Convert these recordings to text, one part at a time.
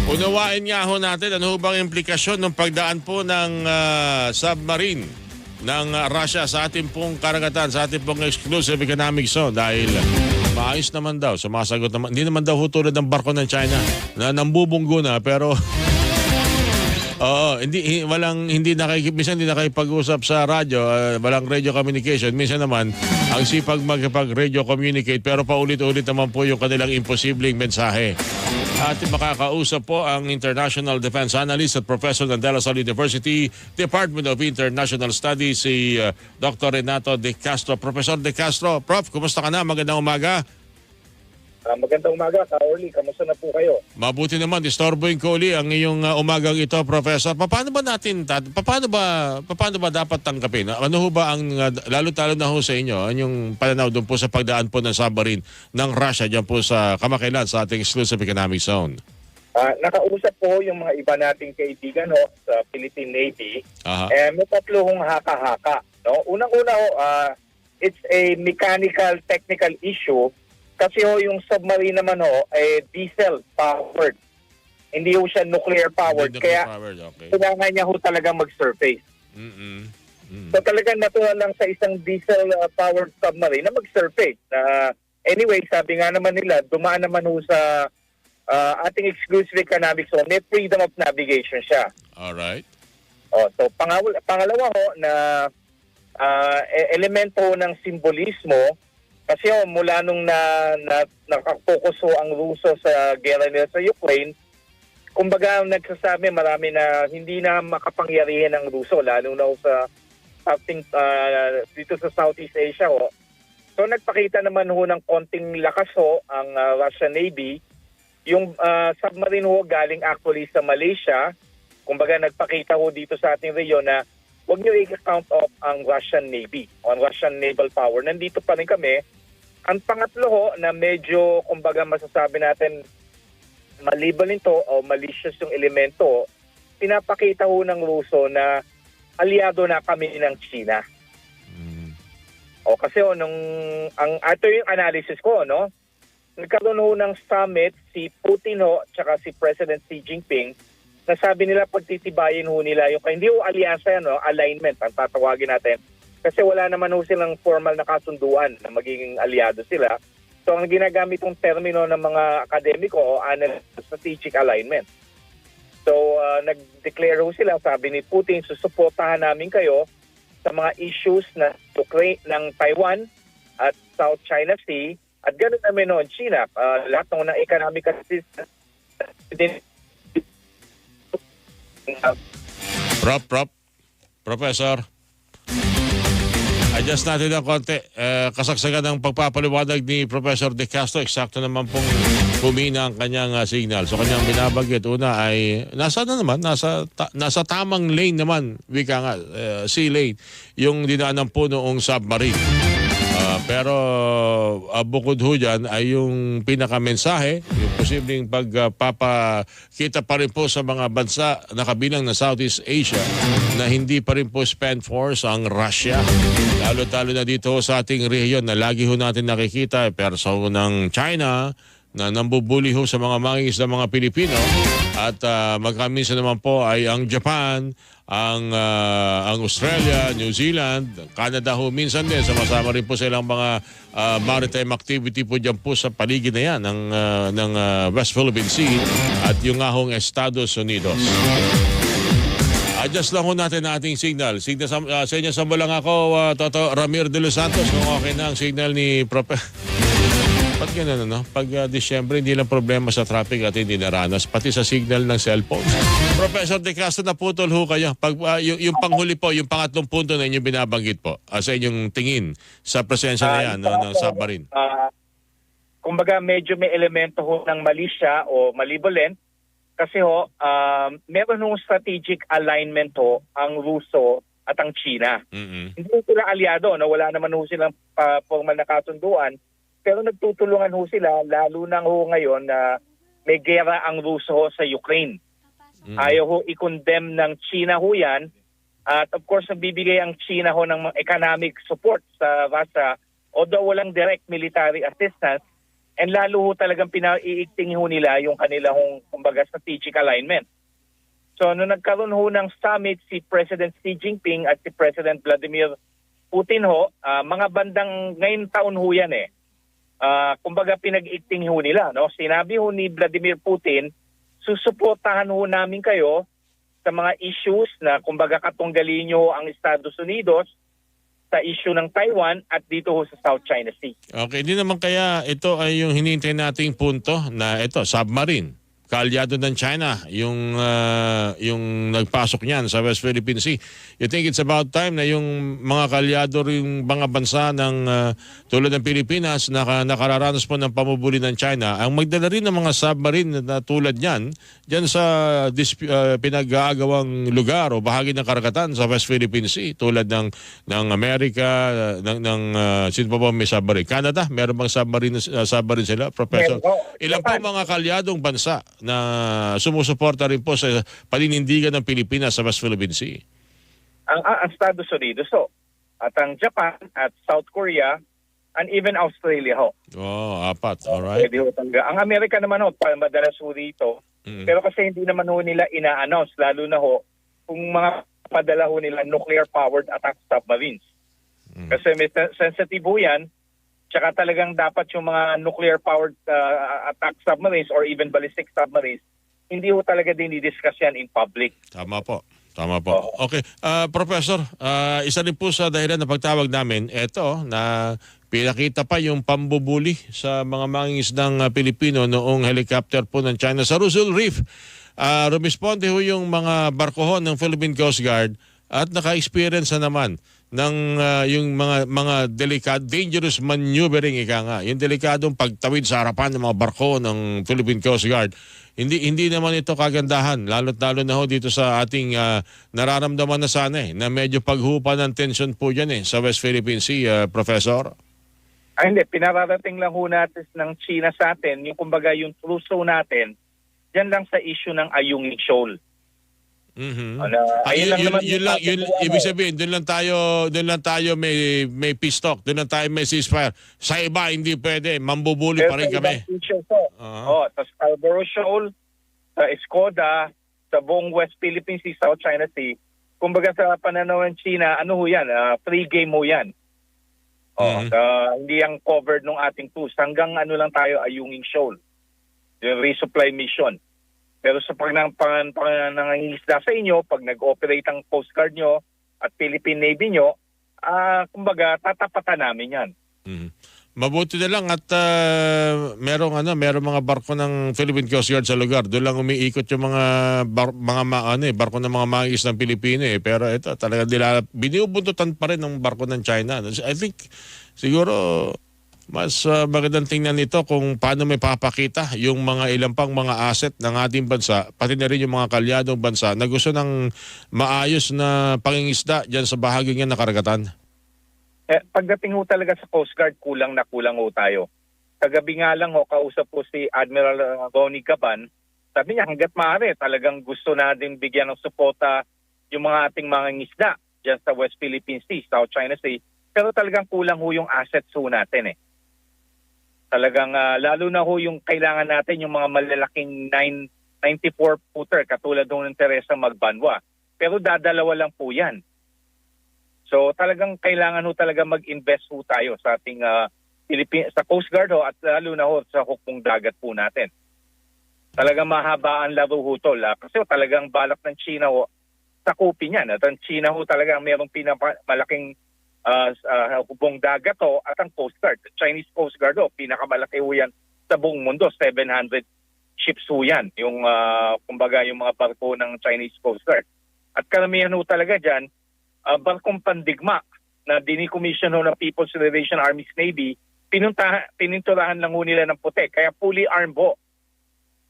Unawain nga ho natin ano ho bang implikasyon ng pagdaan po ng submarine ng Russia sa ating pong karagatan, sa ating pong exclusive economic zone dahil maayos naman daw, sumasagot naman. Hindi naman daw ho tulad ng barko ng China na nambubunggo na pero oo, minsan hindi nakikipag-usap sa radyo, walang radio communication. Minsan naman, ang sipag magkapag-radio communicate pero paulit-ulit naman po yung kanilang imposibleng mensahe. At makakausap po ang International Defense Analyst at Professor ng De La Salle University, Department of International Studies, si Dr. Renato De Castro. Professor De Castro, Prof, kumusta ka na? Magandang umaga. Magandang umaga, Ka-Orly. Kamusta na po kayo? Mabuti naman, disturboin ko uli ang iyong umagang ito, Professor. Paano ba dapat tanggapin? Ano ho ba ang, lalo-talo na ho sa inyo, yung pananaw doon po sa pagdaan po ng submarine ng Russia dyan po sa kamakailan sa ating exclusive economic zone? Nakausap po yung mga iba nating kaibigan sa Philippine Navy. May tatlo hong haka-haka. No? Unang-una, it's a mechanical, technical issue. Kasi yung submarine naman diesel powered. Hindi siya nuclear powered. Kaya okay. kailangan niya talagang mag-surface. So talagang natural lang sa isang diesel powered submarine na mag-surface. Anyway, sabi nga naman nila, dumaan naman sa ating exclusive economic zone, may freedom of navigation siya. Alright. So pangalawa na elemento ng simbolismo. Kasi mula nung nakapokus ang Ruso sa gera nila sa Ukraine, kumbaga nagsasabi marami na hindi na makapangyarihan ng Ruso, lalo na sa dito sa Southeast Asia. So nagpakita naman ng konting lakas ang Russian Navy. Yung submarine galing actually sa Malaysia. Kumbaga nagpakita dito sa ating rehiyon na huwag nyo i-count off ang Russian Navy o ang Russian naval power. Nandito pa rin kami. Ang pangatlo na medyo, kumbaga masasabi natin, malibal nito o malicious yung elemento, pinapakita ng Ruso na aliado na kami ng China. Kasi ito yung analysis ko, nagkaroon ng summit si Putin tsaka si President Xi Jinping. Nasabi nila pagtitibayin nila yung hindi alyansa yan, alignment ang tatawagin natin. Kasi wala naman silang formal na kasunduan na magiging aliado sila. So ang ginagamit yung termino ng mga akademiko strategic alignment. So nag-declare sila, sabi ni Putin, susuportahan namin kayo sa mga issues na Ukraine, ng Taiwan at South China Sea at ganoon namin China. Lahat ng economic assistance. Professor. Adjust natin ng konti. Kasagsagan ng pagpapaliwanag ni Professor De Castro. Eksakto naman pong humina ang kanyang signal. So kanyang binabanggit. Una ay nasa tamang lane naman. Wika nga, sea lane. Yung dinaanan po noong submarine. Pero bukod ho dyan ay yung pinakamensahe, yung posibleng pagpapakita pa rin po sa mga bansa na kabilang na Southeast Asia na hindi pa rin po spend force ang Russia. Lalo-talo na dito sa ating rehiyon na lagi ho natin nakikita perso ng China na nambubuli ho sa mga mangis ng mga Pilipino at magkaminsan naman po ay ang Japan, ang Australia, New Zealand, Canada ho minsan din. Sama-sama rin po sa ilang mga maritime activity po dyan po sa paligid na yan ng West Philippine Sea at yung ahong Estados Unidos. Adjust lang ho natin ang ating signal. Sa inyo samba lang ako, Toto Ramir de Los Santos. Kung okay na ang signal ni Pag ganun, Pag Disyembre, hindi lang problema sa traffic at hindi naranas, pati sa signal ng cellphone. Professor De Castro, naputol ho kayo. Yung panghuli po, yung pangatlong punto na inyong binabanggit po, sa inyong tingin sa presensya na yan ng submarine. Kumbaga, medyo may elemento ng malisya o malevolent kasi meron strategic alignment ang Ruso at ang China. Hindi sila aliado, wala naman silang formal na kasunduan. Pero nagtutulungan sila, lalo na ngayon na may gera ang Ruso sa Ukraine. Ayaw i-condemn ng China yan. At of course, nagbibigay ang China ng economic support sa Russia. Although walang direct military assistance, and lalo ho talagang pinaiigting ho nila yung kanilang kumbaga strategic alignment. So nung nagkaroon ho ng summit si President Xi Jinping at si President Vladimir Putin ho, mga bandang ngayon taon ho yan eh. Kumbaga pinag-igting ho nila, no? Sinabi ho ni Vladimir Putin, susuportahan ho namin kayo sa mga issues na kumbaga katunggalin nyo ang Estados Unidos sa issue ng Taiwan at dito ho sa South China Sea. Okay, hindi naman kaya ito ay yung hinihintay nating punto na ito, submarine. Kaalyado ng China, yung nagpasok niyan sa West Philippine Sea. You think it's about time na yung mga kaalyado rin mga bansa ng tulad ng Pilipinas na nakararanas po ng pamubuli ng China, ang magdala rin ng mga submarine na tulad niyan, dyan sa pinag-aagawang lugar o bahagi ng karagatan sa West Philippine Sea, tulad ng Amerika, sino pa ba may submarine? Canada, meron bang submarine sila, Professor? Ilan po mga kaalyadong bansa na sumusuporta rin po sa paninindigan ng Pilipinas sa West Philippine Sea? Ang Estados Unidos ho, at ang Japan at South Korea, and even Australia ho. Oh, apat. Alright. Pwede ho talaga. Ang Amerika naman ho, madalas ho dito. Pero kasi hindi naman ho nila ina-announce, lalo na ho, kung mga padala ho nila nuclear-powered attack submarines. Kasi may sensitive ho yan. Tsaka talagang dapat yung mga nuclear-powered attack submarines or even ballistic submarines, hindi ho talaga din i-discuss yan in public. Tama po. Tama po. Okay. Professor, isa rin po sa dahilan na pagtawag namin, eto na pinakita pa yung pambubuli sa mga mangingisdang Pilipino noong helicopter po ng China sa Rizal Reef. Rumisponde ho yung mga barkohon ng Philippine Coast Guard at naka-experience na naman ng yung mga dangerous maneuvering yung delikadong pagtawid sa harapan ng mga barko ng Philippine Coast Guard. Hindi naman ito kagandahan, lalo na ho dito sa ating nararamdaman na sana na medyo paghupa ng tension po diyan sa West Philippine Sea, Professor. Hindi, pinararating lang ho natin ng China sa atin, yung kumbaga yung truce natin, diyan lang sa issue ng Ayungin Shoal. Ibig sabihin, doon lang tayo may peace talk, doon lang tayo may ceasefire. Sa iba hindi pwede, mambubuli pa rin kami. Sa Scarborough Shoal, sa Escoda, sa buong West Philippine Sea, South China Sea, kumbaga sa pananaw ng China, ano ho yan, free game ho yan. Hindi ang covered ng ating tools. Hanggang ano lang tayo, Ayungin Shoal, yung resupply mission. Pero sa nangangisda sa inyo, pag nag-operate ang Coast Guard nyo at Philippine Navy nyo, kumbaga, tatapatan namin yan. Mabuti na lang at merong mga barko ng Philippine Coast Guard sa lugar. Doon lang umiikot yung mga barko ng mga mangingisda ng Pilipino Pero ito talaga binubuntutan pa rin ng barko ng China. I think siguro mas magandang tingnan nito kung paano may papakita yung mga ilang pang mga asset ng ating bansa, pati na rin yung mga kalyadong bansa na gusto ng maayos na pangingisda dyan sa bahagi ng karagatan. Pagdating ho talaga sa Coast Guard, kulang na kulang ho tayo. Kagabi nga lang ho, kausap po si Admiral Ronnie Gaban, sabi niya hanggat maaari talagang gusto natin bigyan ng suporta yung mga ating mga ngisda dyan sa West Philippine Sea, South China Sea, pero talagang kulang ho yung assets ho natin Talagang lalo na ho yung kailangan natin yung mga malalaking 94-footer katulad ng Teresa Magbanwa. Pero dadalawa lang po yan. So talagang kailangan ho talaga mag-invest ho tayo sa ating sa Coast Guard at lalo na ho sa hukbong dagat po natin. Talagang mahaba ang laro ho tol. Kasi talagang balak ng China ho sakupin yan. At ang China ho talagang mayroong malaking hubong dagat at ang Coast Guard. Chinese Coast Guard pinakamalaki ho yan sa buong mundo. 700 ships ho yan. Yung, kumbaga, yung mga barko ng Chinese Coast Guard. At karamihan ho talaga dyan, barkong pandigma na dinikomission ho ng People's Liberation Army's Navy, pininturahan lang ho nila ng puti. Kaya fully armed ho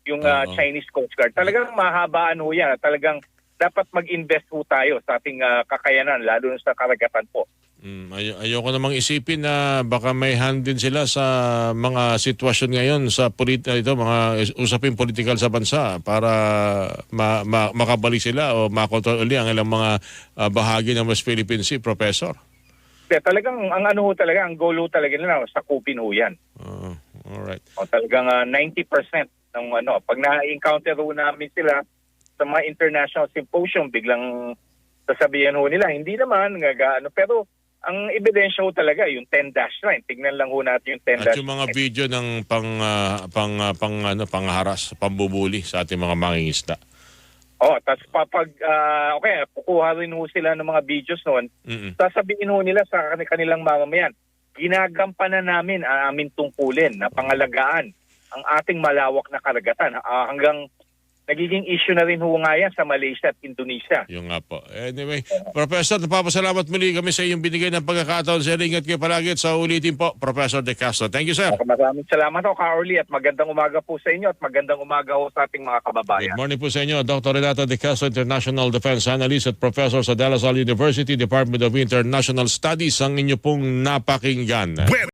yung Chinese Coast Guard. Talagang mahabaan ho yan. Talagang dapat mag-invest ho tayo sa ating kakayanan, lalo na sa karagatan po. Ayoko namang isipin na baka may hand din sila sa mga sitwasyon ngayon sa mga usaping politikal sa bansa para makabalik sila o makontrol uli ang ilang mga bahagi ng West Philippine Sea, Professor. Talagang ang goal ho talaga nila sakupin ho yan. Alright. O, talagang 90% ng pag na-encounter ho namin sila sa mga international symposium, biglang sasabihan ho nila, hindi naman, pero ang ebidensya ho talaga, yung 10-line. Tignan lang ho natin yung 10-line. At yung mga video ng pangharas, pambubuli sa ating mga mangingisda. Tapos kukuha rin ho sila ng mga videos noon, sasabihin ho nila sa kanilang mamamayan, ginagampanan namin ang aming tungkulin na pangalagaan ang ating malawak na karagatan hanggang nagiging issue na rin ho nga yan sa Malaysia at Indonesia. Yung nga po. Anyway, Professor, napapasalamat muli kami sa iyong binigay ng pagkakataon. Sir, ingat kayo palagi at sa ulitin po, Professor De Castro. Thank you, sir. Maraming salamat ho, Ka-Orly, at magandang umaga po sa inyo at magandang umaga ho sa ating mga kababayan. Good morning po sa inyo, Dr. Renato De Castro, International Defense Analyst at Professor sa De La Salle University, Department of International Studies, ang inyo pong napakinggan.